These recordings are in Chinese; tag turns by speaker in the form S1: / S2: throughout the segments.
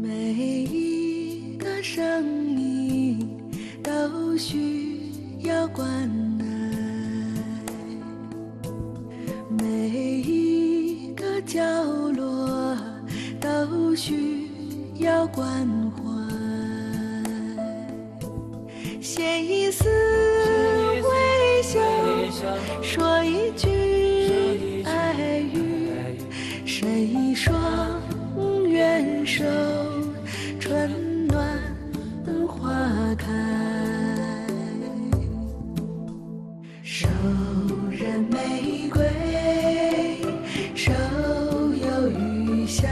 S1: 每一个生命都需要关爱，每一个角落都需要关怀。写一丝微笑，说一句爱语，伸一双援手，春暖花开。手染玫瑰，手有余香。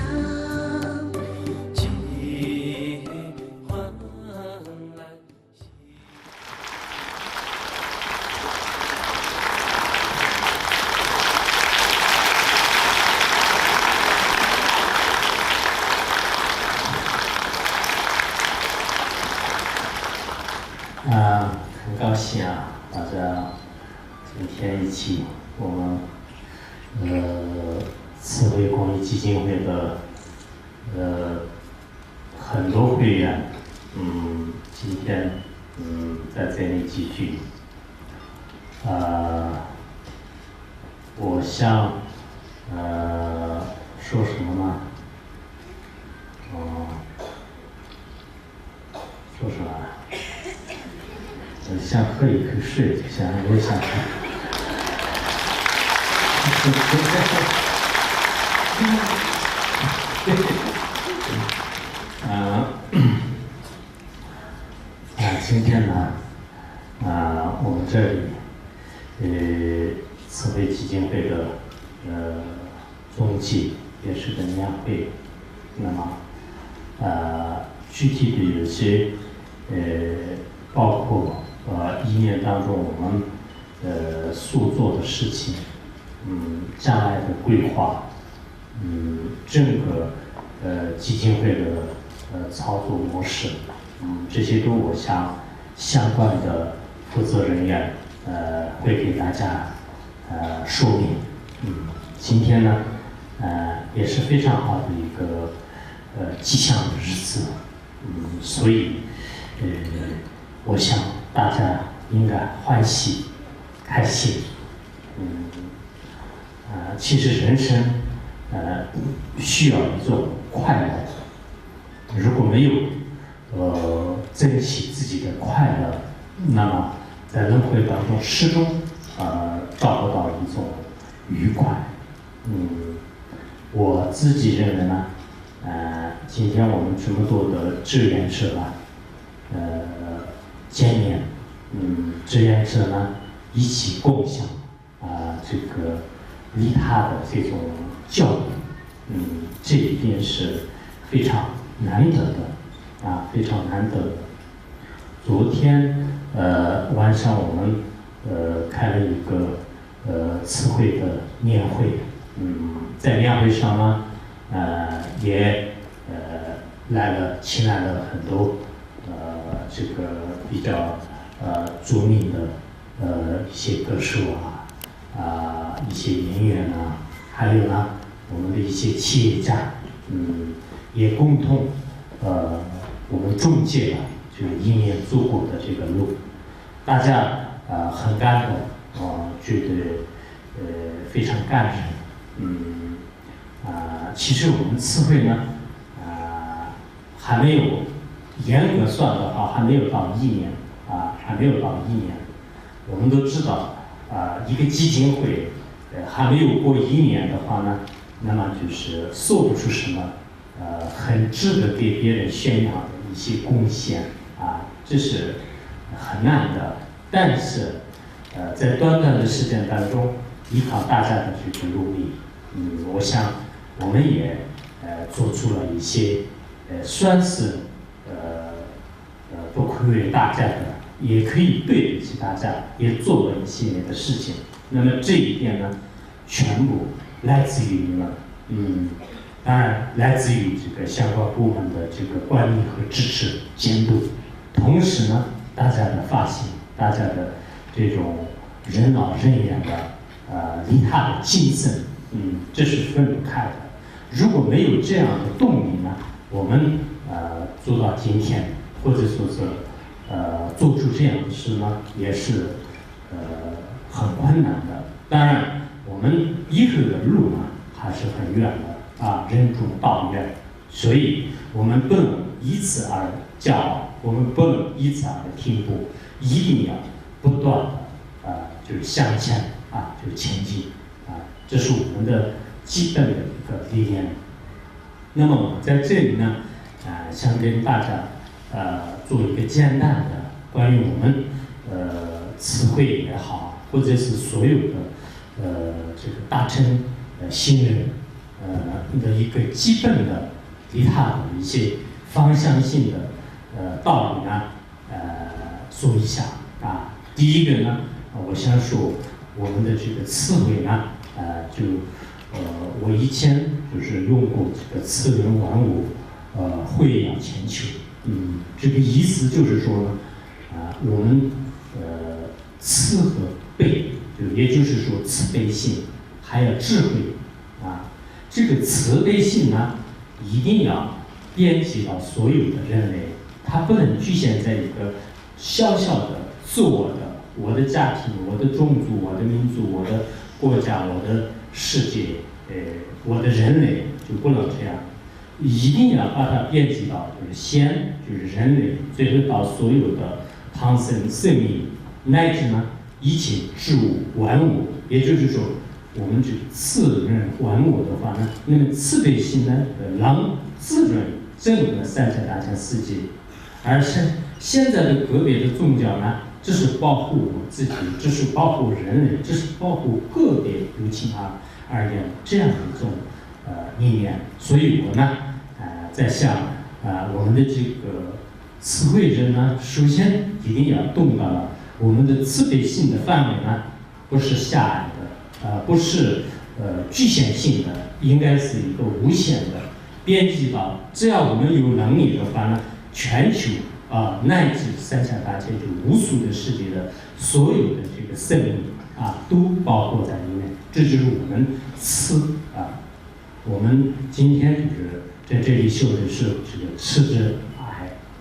S2: 很高兴啊，大家今天一起，我们慈惠公益基金会的很多会员，今天在这里集聚，我想说什么呢？说什么？想喝一口水，我想喝。今天呢，我们这里，慈惠基金会的冬季也是个年会，那么具体的有些包括一年当中我们所做的事情，将来的规划，整个基金会的操作模式，这些都我想相关的负责人员会给大家说明。今天呢也是非常好的一个吉祥的日子，所以我想大家应该欢喜开心。其实人生需要一种快乐，如果没有珍惜自己的快乐，那么在轮回当中始终找不到一种愉快。我自己认为呢，今天我们这么多的志愿者啊，见面，志愿者呢一起共享这个利他的这种教育，这一点是非常难得的，非常难得的。昨天晚上我们开了一个慈惠的年会，在年会上呢，也请来了很多这个比较著名的一些歌手一些演员还有呢我们的一些企业家，也共同我们中介了这个一年走过的这个路，大家很感动，觉得非常感人。其实我们慈惠呢还没有严格算的话还没有到1年，还没有到1年。我们都知道一个基金会还没有过1年的话呢，那么就是做不出什么很值得给别人炫耀的一些贡献，这是很难的。但是在短短的时间当中，依靠大家的这个努力，我想我们也做出了一些算是不亏为大家的，也可以对得起大家，也做了一系列的事情。那么这一点呢，全部来自于你们，当然来自于这个相关部门的这个管理和支持监督，同时呢，大家的发心，大家的这种任劳任怨的利他的精神，这是分不开的。如果没有这样的动力呢，我们做到今天，或者说是做出这样的事呢，也是很困难的。当然，我们以后的路呢还是很远的啊，任重道远，所以我们不能以此而骄傲，我们不能以此而停步，一定要不断的就是向前啊，就是前进啊，这是我们的基本的一个理念。那么我在这里呢，想跟大家做一个简单的关于我们词汇也好，或者是所有的这个大乘新人的一个基本的利他的一些方向性的道理呢，说一下啊。第一个呢，我想说我们的这个词汇呢，我以前就是用过这个次人玩物，惠养千秋。这个意思就是说呢，我们慈和悲，也就是说慈悲心，还有智慧啊。这个慈悲心呢，一定要遍及到所有的人类，它不能局限在一个小小的自我的。我的家庭、我的种族、我的民族、我的国家、我的世界，我的人类就不能这样，一定要把它遍及到，先就是人类，最后到所有的苍生生命，乃至呢一切事物万物。也就是说，我们这个慈人万物的话呢，那么慈悲心呢，能滋润整个三千大千世界。而现在的个别的宗教呢，这是保护我们自己，这是保护人类，这是保护个别有情而言这样的一种理念。所以我呢，在想我们的这个词汇人呢，首先一定要懂到了我们的慈悲心的范围呢，不是狭隘的，不是局限性的，应该是一个无限的，遍及到只要我们有能力的话呢，全球乃至三千大千就无数的世界的所有的这个生命都包括在里面。这就是我们慈我们今天就是在这里修的是这个慈之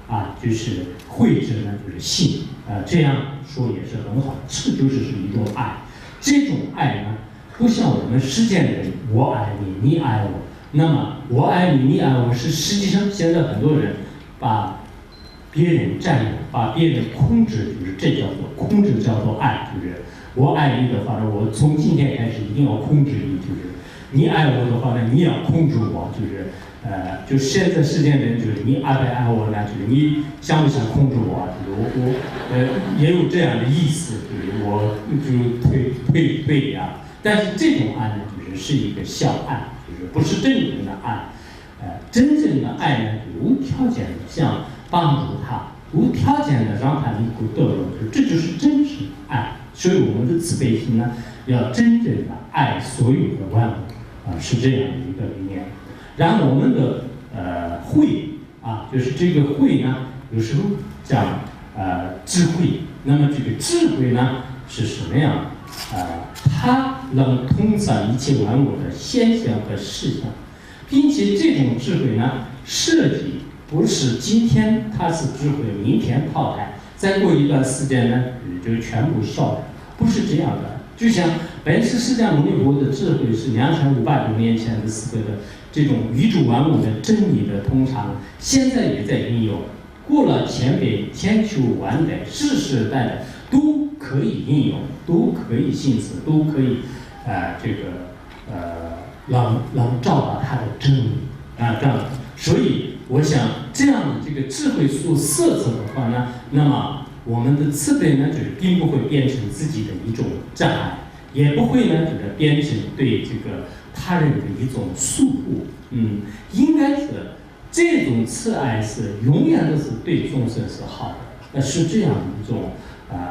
S2: 爱就是惠之呢就是信这样说也是很好。慈就是一种爱，这种爱呢不像我们世间人我爱你你爱我，那么我爱你你爱我是实际上现在很多人把别人占有，把别人控制，就是这叫做控制，叫做爱。就是我爱你的话呢，我从今天开始一定要控制你；就是你爱我的话呢，你要控制我。就现在世间人就是你爱不爱我呢？就是你想不想控制我？就是我也有这样的意思，就是我就退呀。但是这种爱呢，是一个小爱，就是不是真正的爱。真正的爱呢，无条件的像帮助他，无条件的让他能够得荣，这就是真实的爱。所以我们的慈悲心呢，要真正的爱所有的万物是这样的一个理念。然后我们的慧就是这个慧呢，有时候讲智慧。那么这个智慧呢是什么样？它能通晓一切万物的现象和事项，并且这种智慧呢，设计不是今天它是智慧，明天淘汰，再过一段时间呢就全部消失，不是这样的。就像本师释迦牟尼佛的智慧是2500多年前的时候的这种宇宙万物的真理的通畅，现在也在应用，过了千百千秋万代世世代代都可以应用，都可以行使，都可以能找到它的真理这样。所以我想这样的这个智慧所设置的话呢，那么我们的慈悲呢，就是并不会变成自己的一种障碍，也不会呢就是变成对这个他人的一种束缚。应该是这种慈爱是永远都是对众生是好的，是这样的一种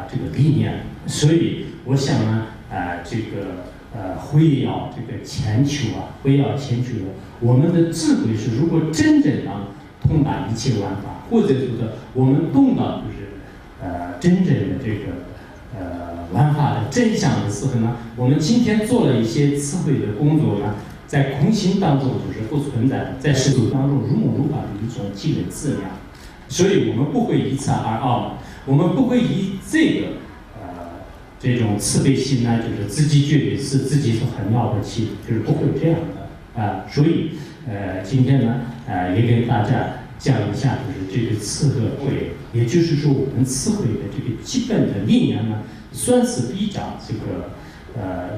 S2: 这个理念。所以我想呢会要这个千秋会要千秋我们的智慧是如果真正能通达一切万法，或者说是我们懂到就是真正的这个万法的真相的时候呢，我们今天做了一些智慧的工作呢，在空性当中就是不存在的，在世俗当中如梦如幻的一种基本质量。所以我们不会以此而傲慢，我们不会以这种慈悲心呢，就是自己觉得是自己是很了不起，就是不会这样的所以今天呢也给大家讲一下，就是这个慈和慧，也就是说我们慈慧的这个基本的理念呢，算是比较这个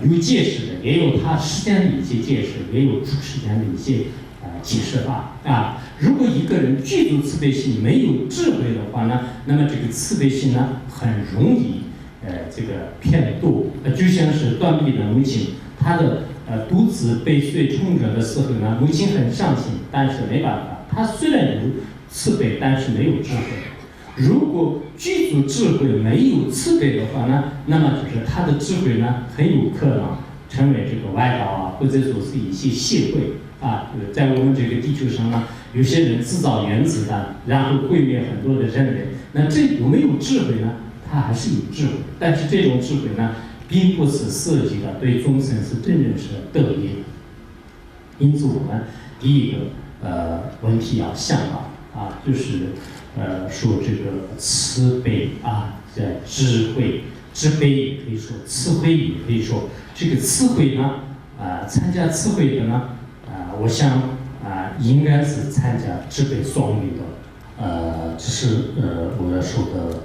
S2: 有解释的，也有它时间的一些解释，也有出时间的一些解释法如果一个人具足慈悲心，没有智慧的话呢，那么这个慈悲心呢，很容易这个骗度。就像是断臂的母亲，她的独子被随从者的时候呢，母亲很伤心，但是没办法，她虽然有慈悲，但是没有智慧。如果具足智慧没有慈悲的话呢，那么就是他的智慧呢，很有可能成为这个外道或者说是一些邪会在我们这个地球上呢，有些人制造原子弹，然后毁灭很多的人类。那这有没有智慧呢？他还是有智慧，但是这种智慧呢，并不是涉及的对众生是真正是得益的。因此，我们第一个问题要想到就是说这个慈悲在智慧，智悲也可以说，慈悲也可以说。这个慈悲呢，参加慈悲的呢，我想应该是参加智悲双运的。这是我要说的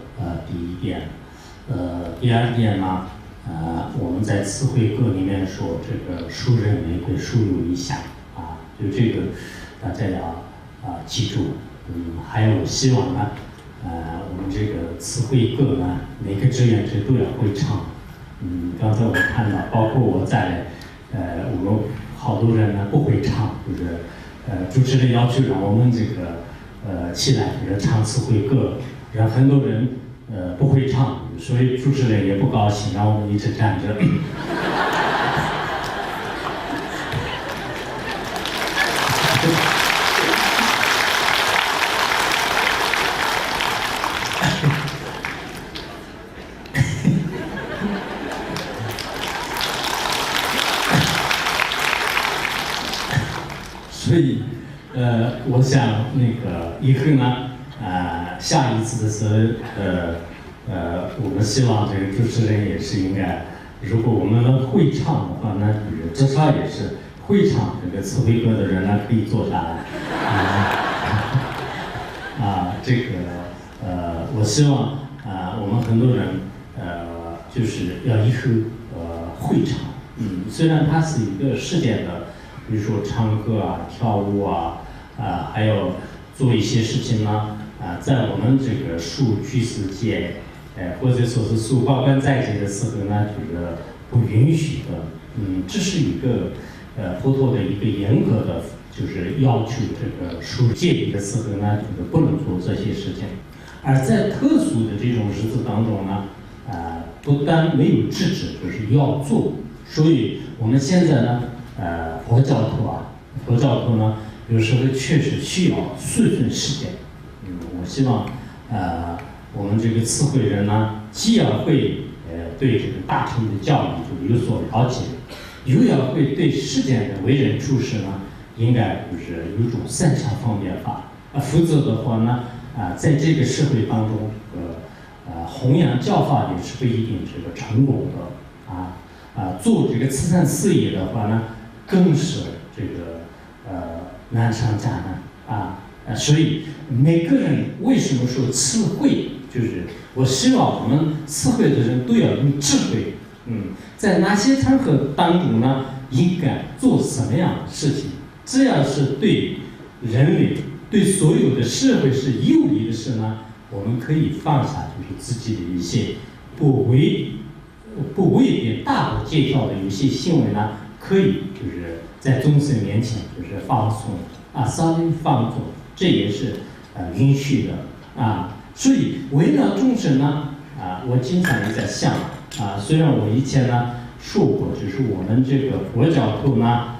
S2: 第一点。第二点呢，我们在慈惠课里面说这个疏人玫瑰，疏有一下就这个大家要记住。还有希望呢，我们这个慈惠课呢，每个志愿者都要会唱。刚才我看到，包括我在内，我们好多人呢不会唱，就是主持人要求让我们这个起来就是唱慈惠歌，让很多人不会唱，所以主持人也不高兴，让我们一直站着。所以，我想那个以后呢，下一次的时候，我们希望这个主持人也是应该，如果我们能会唱的话呢，至少也是会唱这个慈惠歌的人呢，可以坐下来。这个我希望我们很多人就是要以后会唱。虽然它是一个世界的。比如说唱歌跳舞还有做一些事情呢，在我们这个受居士界，或者说是受报关在界的时候呢，这个不允许的。这是一个佛陀的一个严格的，就是要求这个受戒律的时候呢，这个不能做这些事情。而在特殊的这种日子当中呢，不但没有制止，就是要做。所以我们现在呢。佛教徒呢，有时候确实需要顺顺时间。我希望我们这个慈惠人呢，既要会对这个大乘的教理就有所了解，又要会对世间的为人处事呢，应该就是有一种三项方便法。否则的话呢，在这个社会当中，弘扬教法也是不一定这个成功的做这个慈善事业的话呢。更是这个难上加难所以每个人为什么说慈惠，就是我希望我们慈惠的人都要有智慧。在哪些场合当中呢，应该做什么样的事情？只要是对人类、对所有的社会是有利的事呢，我们可以放下就是自己的一些不违背大的戒条的一些行为呢。可以就是在众生面前就是放松稍微放纵，这也是允许的所以为了众生呢我经常也在想虽然我以前呢说过，就是我们这个佛教徒呢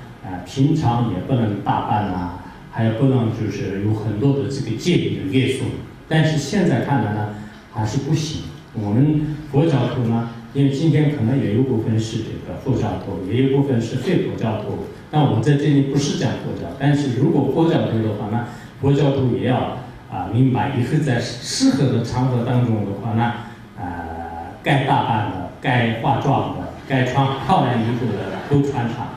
S2: 平常也不能打扮还不能就是有很多的这个戒律的约束，但是现在看来呢还是不行。我们佛教徒呢因为今天可能也有部分是这个佛教徒，也有部分是非佛教徒。但我在这里不是讲佛教，但是如果佛教徒的话呢，佛教徒也要明白，以后在适合的场合当中的话呢，该打扮的、该化妆的、该穿漂亮衣服的都穿上，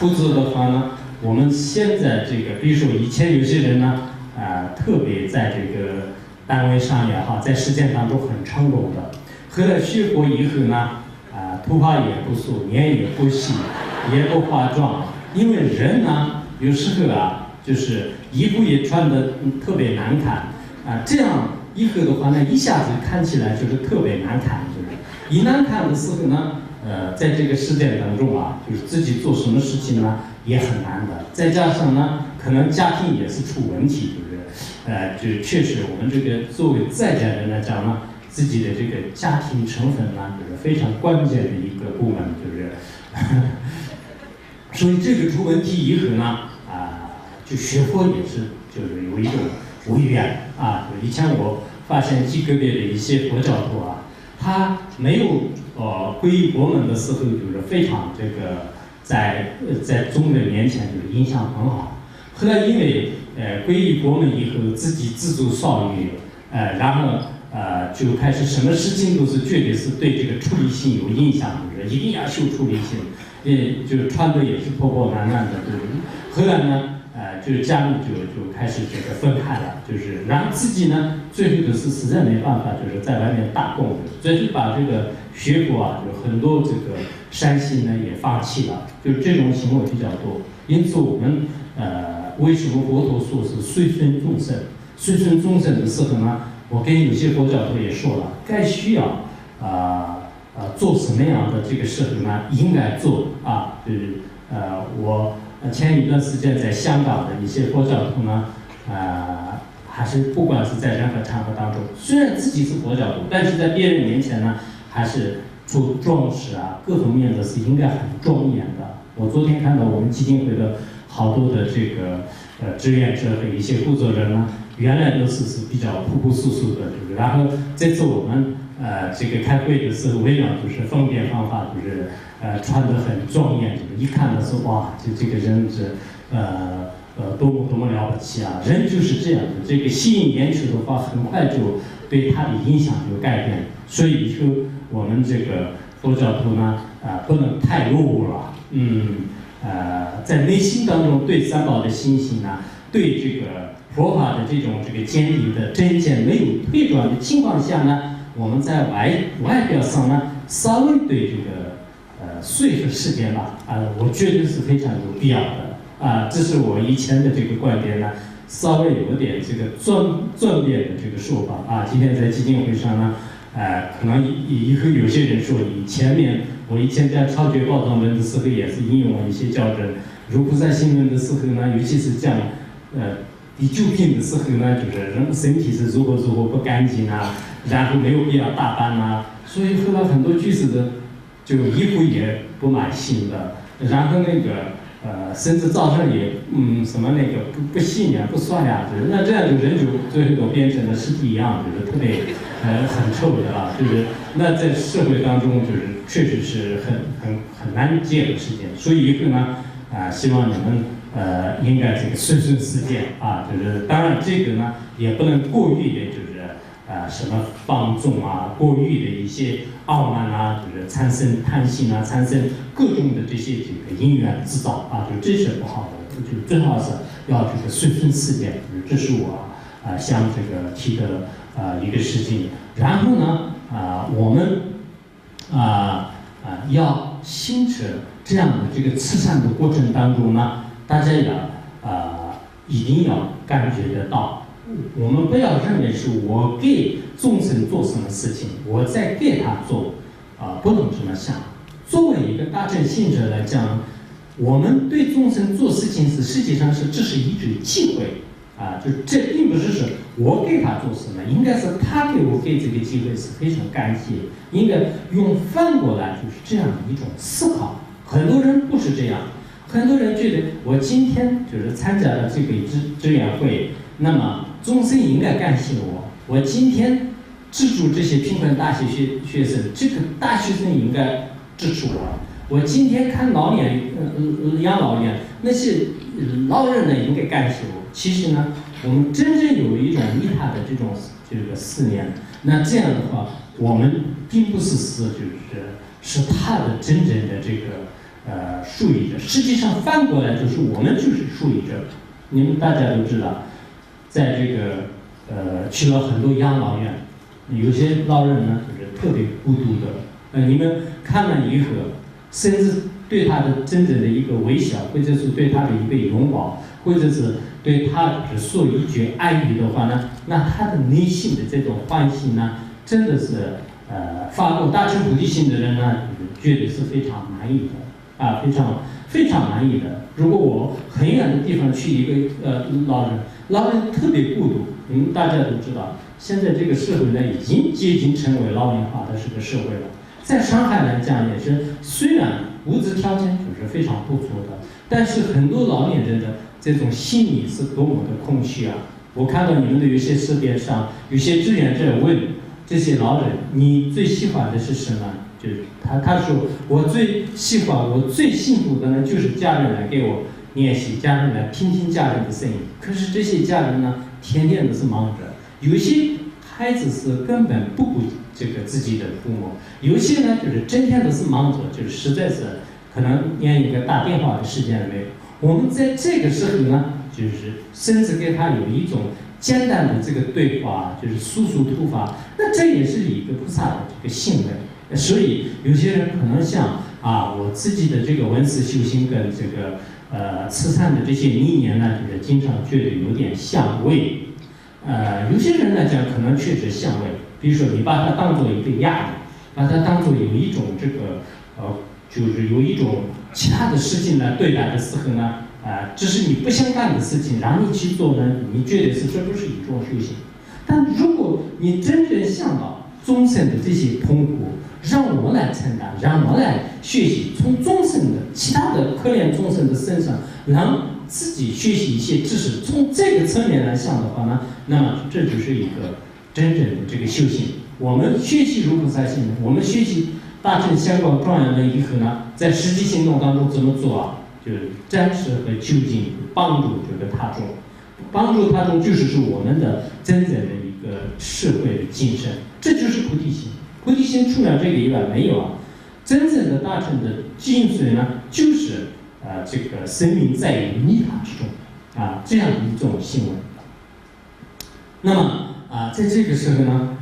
S2: 否则的话呢，我们现在这个，比如说以前有些人呢，特别在这个单位上也好，在实践当中很成功的，后来学佛以后呢，头发也不梳，脸也不洗，也不化妆，因为人呢，有时候就是衣服也穿得特别难看，这样以后的话呢，一下子看起来就是特别难看，就是一难看的时候呢，在这个实践当中就是自己做什么事情呢也很难的，再加上呢，可能家庭也是出问题，就确实我们这个作为在家人来讲呢，自己的这个家庭成分呢，就是非常关键的一个部门，就是所以这个出问题以后呢，就学佛也是就是有一种违愿以前我发现极个别的一些佛教徒他没有皈依佛门的时候，就是非常这个在众人面前就是印象很好。后来因为皈依佛门以后，自己自主少欲，然后就开始什么事情都是绝对是对这个出离心有影响，就是一定要修出离心，就穿的也是破破烂烂的，后来呢，就是家里就开始这个分开了，就是然后自己呢，最后的是实在没办法，就是在外面打工，所以就把这个学佛就很多这个善心呢也放弃了，就是这种行为比较多。因此我们为什么佛陀说是随顺众生？随顺众生的时候呢，我跟有些佛教徒也说了，该需要做什么样的这个事情呢？应该做就是我前一段时间在香港的一些佛教徒呢，还是不管是在任何场合当中，虽然自己是佛教徒，但是在别人面前呢，还是做装饰各方面的是应该很庄严的。我昨天看到我们基金会的好多的这个志愿者和一些负责人呢，原来都是比较朴朴素素的，就是然后这次我们这个开会的时候，为了就是分辨方法，就是穿得很庄严，就是一看的时候哇，这个人是多么了不起人就是这样的，这个吸引眼球的话，很快就对他的影响就改变。所以说我们这个佛教徒呢，不能太落伍了，在内心当中对三宝的信心呢，对这个佛法的这种这个坚定的真见没有退转的情况下呢，我们在外表上呢，稍微对这个说服世间我觉得是非常有必要的这是我以前的这个观点呢，稍微有点这个转变的这个说法今天在基金会上呢，可能以后有些人说我以前在超觉报藏文的时候也是引用了一些教证，如菩萨行论的时候呢，尤其是讲第九品的时候呢，就是人身体是如何不干净然后没有必要打扮所以后来很多居士的就衣服也不买新的，然后那个甚至早上也什么那个不洗不刷就是那这样就人就最后都变成了尸体一样，就是特别很臭的就是那在社会当中就是确实是很难见的事情。所以以后呢希望你们应该这个顺世间就是当然这个呢也不能过于的就是什么放纵过于的一些傲慢就是产生贪心产生各种的这些这个因缘制造就这是不好的，就最好是要这个顺世间，这是我想这个提的一个事情。然后呢我们要形成这样的这个慈善的过程当中呢，大家也一定要感觉得到。我们不要认为是我给众生做什么事情，我在给他做，不能这么想。作为一个大乘信者来讲，我们对众生做事情实际上这是一种机会就这并不是说我给他做什么，应该是他给这个机会是非常感谢，应该用反过来就是这样的一种思考。很多人不是这样，很多人觉得我今天就是参加了这个志愿会，那么众生应该感谢我今天资助这些贫困大学生，这个大学生应该支持我。我今天看养老院那些老人呢，应该感谢我。其实呢，我们真正有一种利他的这个思念，那这样的话，我们并不是是他的真正的这个受益者，实际上反过来就是我们就是受益者。你们大家都知道，在这个去了很多养老院，有些老人呢就是特别孤独的，你们看了以后，甚至对他的真正的一个微笑，或者是对他的一个拥抱，或者是对他说一句爱语的话呢，那他的内心的这种欢喜呢，真的是发过大乘菩提心的人呢，觉得是非常满意的啊，非常满意的。如果我很远的地方去一个老人特别孤独，你们大家都知道，现在这个社会呢已经接近成为老龄化的这个社会了。在上海来讲也是，虽然物质条件就是非常不错的，但是很多老年人的这种心理是多么的空虚啊！我看到你们的有些视频上，有些志愿者问这些老人：“你最喜欢的是什么？”就是他说：“我最喜欢，我最幸福的呢，就是家人来给我练习，家人来听听家人的声音。可是这些家人呢，天天都是忙着，有些孩子是根本不顾这个自己的父母，有些呢就是整天都是忙着，就是实在是可能连一个打电话的时间都没有。我们在这个时候呢，就是甚至给他有一种简单的这个对话，就是诉突发，那这也是一个菩萨的这个行为。所以有些人可能像我自己的这个文思修行跟这个慈善的这些理念呢，就是经常觉得有点相违。有些人来讲可能确实相违，比如说你把它当做一个压力，把它当做有一种这个就是有一种其他的事情来对待的时候呢，这是你不想干的事情，让你去做呢，你觉得这不是一种修行。但如果你真正想到众生的这些痛苦，让我来承担，让我来学习，从众生的其他的可怜众生的身上，让自己学习一些知识，从这个层面来想的话呢，那么这就是一个真正的这个修行。我们学习如菩萨行，我们学习大乘相关庄严论以后呢，在实际行动当中怎么做啊？就是展示和就近帮助这个他众，帮助他众就是说我们的真正的一个社会的精神，这就是菩提心。菩提心除了这个以外没有啊。真正的大乘的精髓呢，就是这个生命在于利他之中这样一种行为。那么在这个时候呢，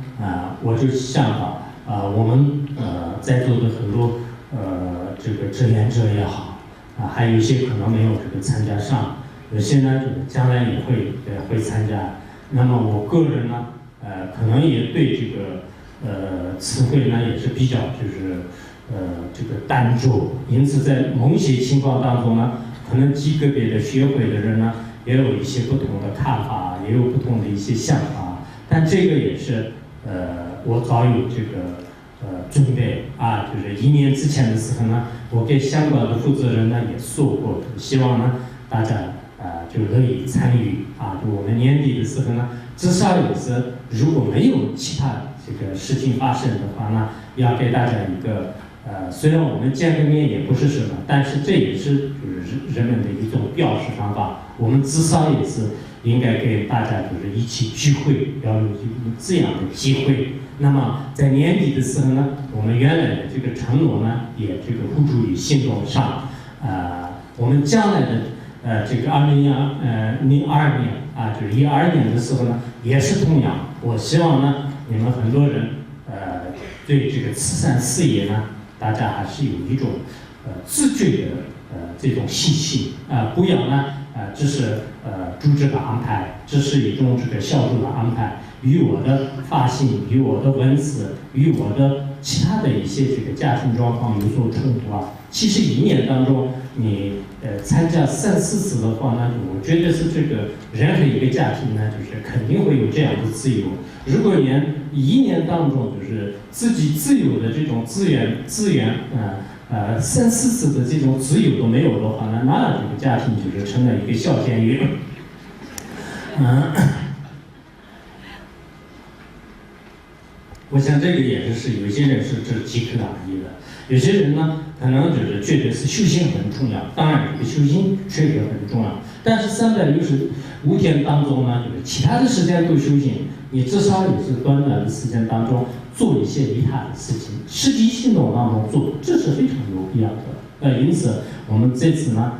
S2: 我就想到我们在座的很多这个志愿者也好还有一些可能没有这个参加上，有些呢将来也会参加。那么我个人呢，可能也对这个词汇呢也是比较就是这个单着，因此在某些情况当中呢，可能极个别的学会的人呢也有一些不同的看法，也有不同的一些想法，但这个也是我早有这个准备就是1年之前的时候呢，我给相关的负责人呢也说过，希望呢大家就乐意参与就我们年底的时候呢，至少也是如果没有其他这个事情发生的话呢，要给大家一个虽然我们见个面也不是什么，但是这也是就是人们的一种表示方法。我们至少也是应该给大家就是一起聚会，要有这样的机会。那么在年底的时候呢，我们原来的这个承诺呢，也这个付诸于行动上。我们将来的这个2002年就是12年的时候呢，也是同样。我希望呢，你们很多人对这个慈善事业呢，大家还是有一种自觉的这种信心不要呢只是组织的安排，只是一种这个小组的安排，与我的发心、与我的文字、与我的其他的一些这个家庭状况有所冲突其实1年当中，你参加3、4次的话呢，我觉得是这个任何一个家庭呢，就是肯定会有这样的自由。如果连1年当中就是自己自由的这种资源3、4次的这种自由都没有的话呢，那这个家庭就是成了一个小监狱。我想这个也是有些人是即可而已的，有些人呢可能就是觉得是修行很重要，当然这个修行确实很重要，但是365天当中呢，就是其他的时间都修行，你至少也是短短的时间当中做一些利他的事情，实际行动当中做，这是非常有必要的。因此我们这次呢，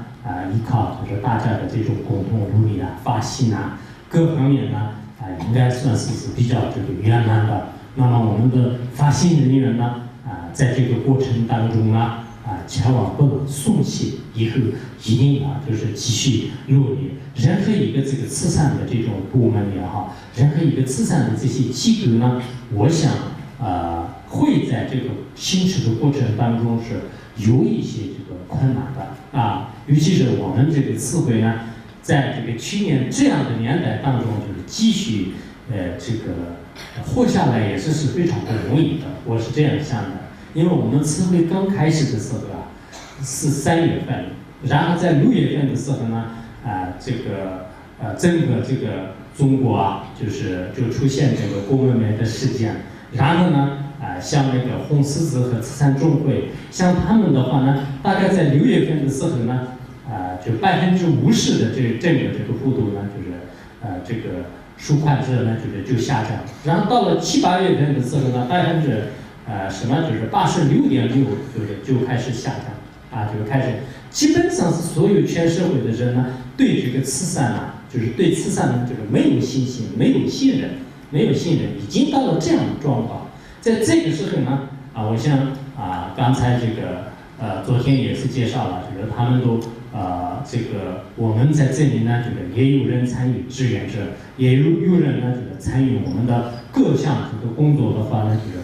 S2: 依靠就是大家的这种共同努力啊、发心啊，各方面呢，应该算是比较这个圆满的。那么我们的发心人员呢，在这个过程当中呢，千万不能松懈，以后一定就是继续努力。任何一个这个慈善的这种部门也好，任何一个慈善的这些机构呢，我想会在这个行持的过程当中是有一些这个困难的尤其是我们这个慈会呢，在这个去年这样的年代当中，就是继续这个活下来也是非常不容易的，我是这样想的。因为我们慈会刚开始的时候是3月份，然后在6月份的时候呢，这个整个这个中国就出现这个郭美美的事件，然后呢，像那个红十字和慈善中会，像他们的话呢，大概在6月份的时候呢，就50%的整个这个幅度呢，就是这个赎款者呢就下降，然后到了7、8月份的时候呢就是86.6%就开始下降就开始基本上是所有全社会的人呢对这个慈善就是对慈善呢就是没有信心、没有信任，已经到了这样的状况。在这个时候呢我想刚才这个昨天也是介绍了，就是他们都这个我们在这里呢，这个也有人参与志愿者，也有人呢，这个参与我们的各项这个工作的话呢，就是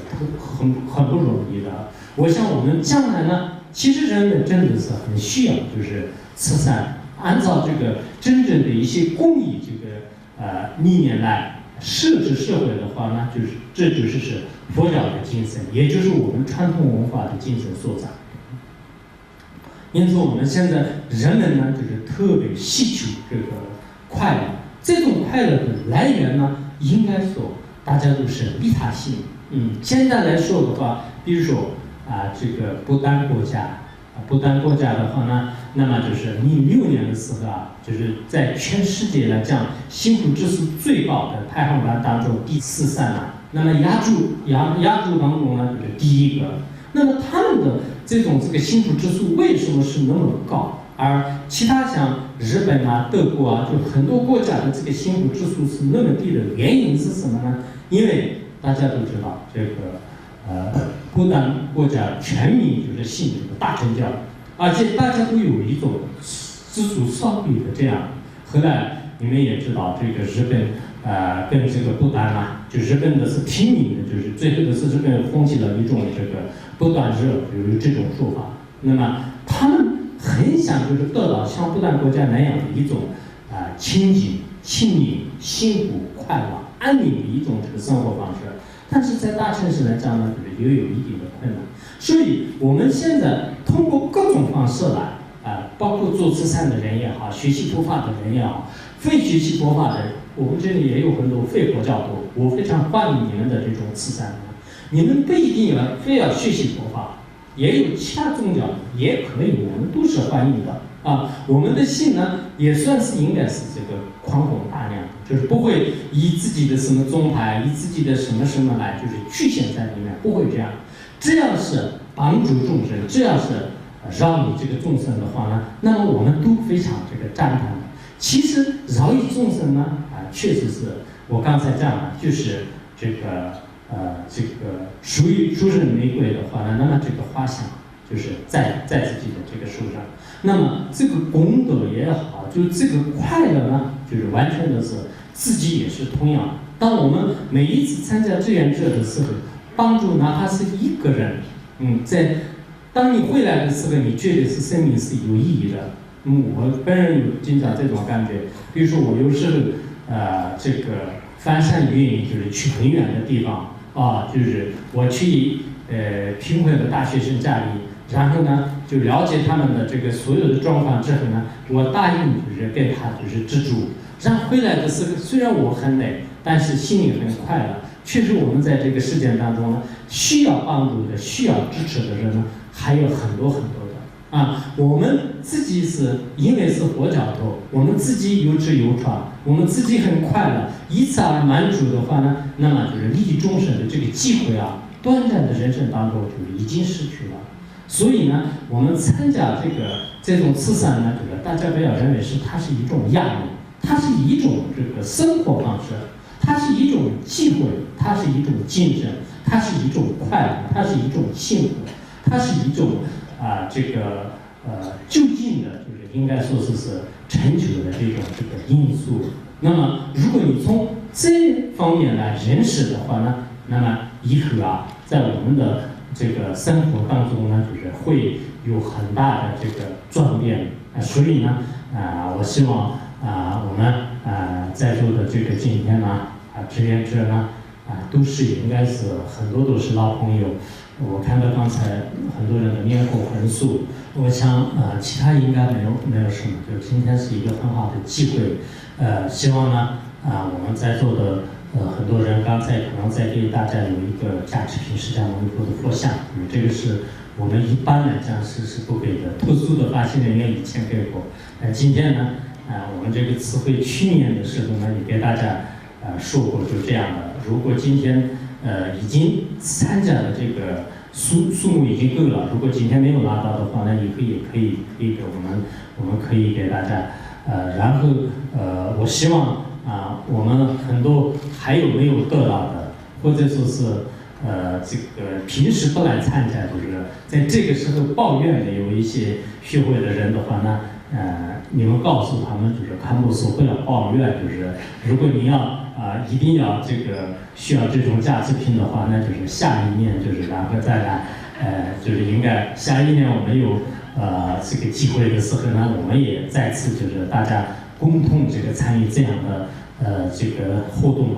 S2: 很不容易的。我想我们将来呢，其实人们真的是很需要，就是慈善，按照这个真正的一些公益这个理念来设置社会的话呢，这就是佛教的精神，也就是我们传统文化的精神所在。因此，我们现在人们呢，就是特别希求这个快乐。这种快乐的来源呢，应该说大家都是利他心。简单来说的话，比如说这个不丹国家的话呢，那么就是06年的时候就是在全世界来讲，幸福指数最高的排行榜当中第43那么亚洲当中呢，就是第1个。那么他们的这个幸福指数为什么是那么高，而其他像日本德国就很多国家的这个幸福指数是那么低的原因是什么呢？因为大家都知道这个不丹国家全民就是信这个大乘教，而且大家都有一种知足少虑的这样。后来你们也知道，这个日本跟这个不丹就日本的是拼命的，就是最后的是日本放弃了一种这个不丹热，有这种说法。那么他们很想就是得到像不丹国家那样的一种清净、清明、幸福、快乐、安宁的一种这个生活方式，但是在大城市来讲呢，就是也有一定的困难。所以我们现在通过各种方式来包括做慈善的人也好，学习佛法的人也好，非学习佛法的人，我们这里也有很多非佛教徒，我非常欢迎你们的这种慈善。你们不一定非要学习佛法，也有其他宗教也可以，我们都是欢迎的我们的心呢，也算是应该是这个宽宏大量，就是不会以自己的什么宗派，以自己的什么来就是局限在里面，不会这样。这样是帮助众生，这样是饶益这个众生的话呢，那么我们都非常这个赞叹。其实饶益众生呢确实是我刚才讲了，就是这个属于诸人玫瑰的话呢，那么这个花香就是在自己的这个树上，那么这个功德也好，就是这个快乐呢，就是完全的是自己也是同样。当我们每一次参加志愿者的时候，帮助哪怕是一个人，当你回来的时候，你觉得是生命是有意义的。我本人有经常这种感觉，比如说我有时候这个翻山越岭，就是去很远的地方就是我去贫困的大学生家里，然后呢就了解他们的这个所有的状况之后呢，我答应就是跟他就是资助，然后回来的时候虽然我很累，但是心里很快乐。确实我们在这个事件当中呢，需要帮助的、需要支持的人呢，还有很多很多的啊。我们自己是因为是活脚头，我们自己有吃有穿，我们自己很快乐，以此而满足的话呢，那么就是利益终身的这个机会啊，短暂的人生当中就是已经失去了。所以呢，我们参加这种慈善呢，大家不要认为它是一种压力，它是一种这个生活方式，它是一种机会，它是一种精神，它是一种快乐，它是一种幸福，它是一种就近的，就是应该说是成就的这个因素。那么，如果你从这方面来认识的话呢，那么以后啊，在我们的这个生活当中呢，就是会有很大的这个转变。所以呢，我希望我们在座的这个今天呢，志愿者呢，都是应该是很多都是老朋友。我看到刚才很多人的面红很素，我想其他应该没有什么，就今天是一个很好的机会。希望呢我们在座的很多人刚才可能在给大家有一个价值品释迦牟尼佛的佛像，这个是我们一般来讲是不给的，特殊的发行人员以前给过。今天呢我们这个词汇去年的时候呢也给大家说过，就这样的。如果今天已经参加的这个数目已经够了，如果今天没有拿到的话呢，以后也可以给我们可以给大家。然后我希望我们很多还有没有得到的，或者说是这个平时不来参加，就是在这个时候抱怨的有一些学会的人的话呢，你们告诉他们，就是看不说不要抱怨，就是如果你要一定要这个需要这种价值品的话，那就是下一年就是然后再来，就是应该下一年我们有这个机会的时候呢，我们也再次就是大家共同这个参与这样的这个活动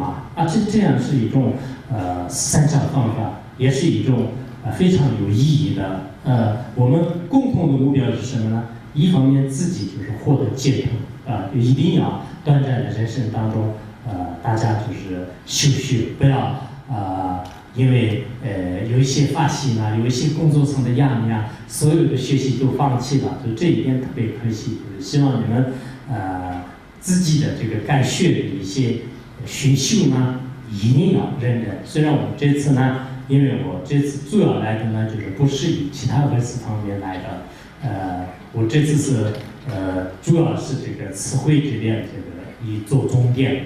S2: 这样是一种三项方法，也是一种非常有意义的。我们共同的目标是什么呢？一方面自己就是获得解脱一定要短暂的人生当中大家就是休息，不要因为有一些发心有一些工作上的压力所有的学习都放弃了，就这一点特别可惜。就是希望你们自己的这个该学的一些学修呢，一定要认真。虽然我这次呢，因为我这次主要来的呢，就是不是以其他文史方面来的，我这次是主要是这个词汇这边这个以做重点。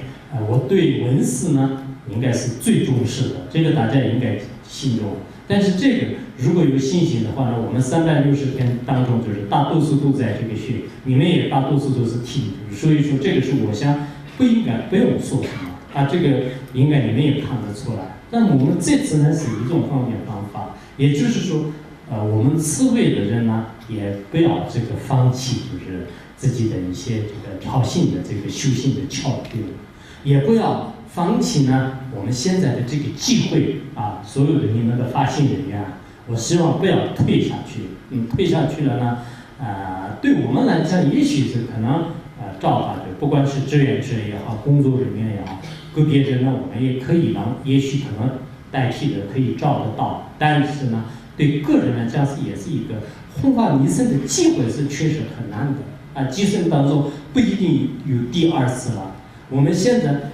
S2: 我对文史呢，应该是最重视的，这个大家应该信用。但是这个如果有信心的话呢，我们360篇当中，就是大多数都在这个学，你们也大多数都是听，所以说这个是我想不用说什么这个应该你们也看得出来。那么我们这次呢是一种方法，也就是说，我们词汇的人呢，也不要这个放弃，就是自己的一些这个调性的这个修行的窍诀，也不要放弃呢我们现在的这个机会所有的你们的发行人员我希望不要退下去。退下去了呢，对我们来讲，也许是可能照他的，不管是志愿者也好，工作人员也好，个别人呢，我们也可以也许可能代替的可以照得到，但是呢，对个人来讲也是一个弘法利生的机会，是确实很难得今生当中不一定有第二次了。我们现在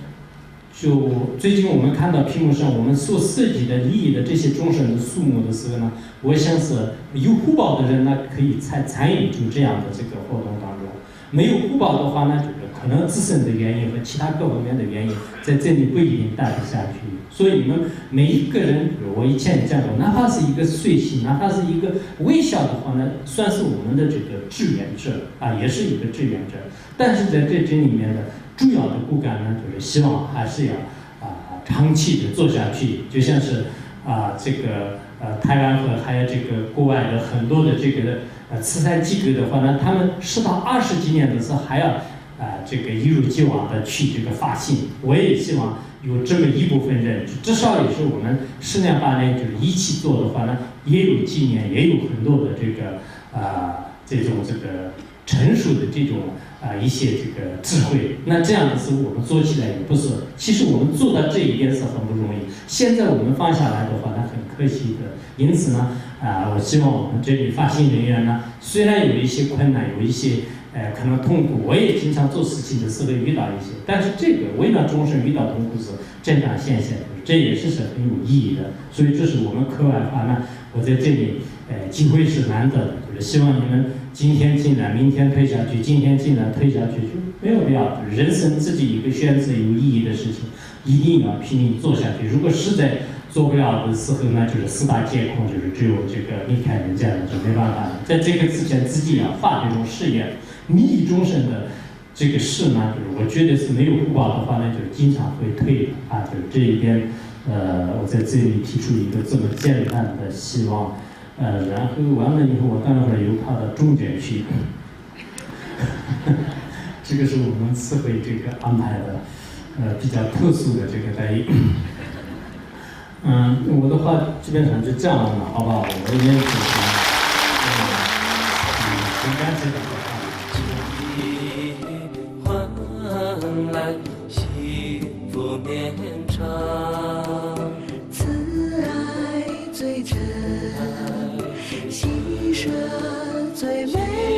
S2: 就最近我们看到屏幕上我们所涉及的利益的这些众生的数目的时候呢，我想是有福报的人呢可以参与就这样的这个活动当中，没有福报的话呢，就是可能自身的原因和其他各方面的原因，在这里不一定待得下去。所以你们每一个人，我以前也讲过，哪怕是一个随行，哪怕是一个微笑的话呢，算是我们的这个志愿者也是一个志愿者。但是在这里面的主要的骨干呢，就是希望还是要长期的做下去，就像是这个台湾和还有这个国外的很多的这个慈善机构的话呢，他们10到20几年的时候还要这个一如既往的去这个发行。我也希望有这么一部分人，至少也是我们10年8年就是一起做的话呢，也有几年，也有很多的这个这种这个成熟的这种一些这个智慧。那这样子我们做起来也不是，其实我们做到这一点是很不容易。现在我们放下来的话，那很可惜的。因此呢，我希望我们这里发行人员呢，虽然有一些困难，有一些可能痛苦，我也经常做事情的时候遇到一些，但是这个为了众生遇到痛苦是正常现象，这也是很有意义的。所以这是我们课外法呢，我在这里机会是难得的，就是希望你们今天进来，明天退下去，今天进来退下去，就没有必要。人生自己一个选择有意义的事情，一定要拼命做下去。如果实在做不了的时候，那就是四大皆空，就是只有这个离开人间了，就没办法了。在这个之前，自己要发这种誓言，利益众生的这个事呢，就是我觉得是没有福报的话呢，就经常会退的啊。就是这一边，我在这里提出一个这么简单的希望，然后完了以后，我待会儿又跑到重点去，这个是我们慈悲这个安排的，比较特殊的这个待遇。我的话基本上就这样了，好不好？我这边很感谢大家。
S3: 换来幸福绵长，
S1: 慈爱最真，牺牲最美。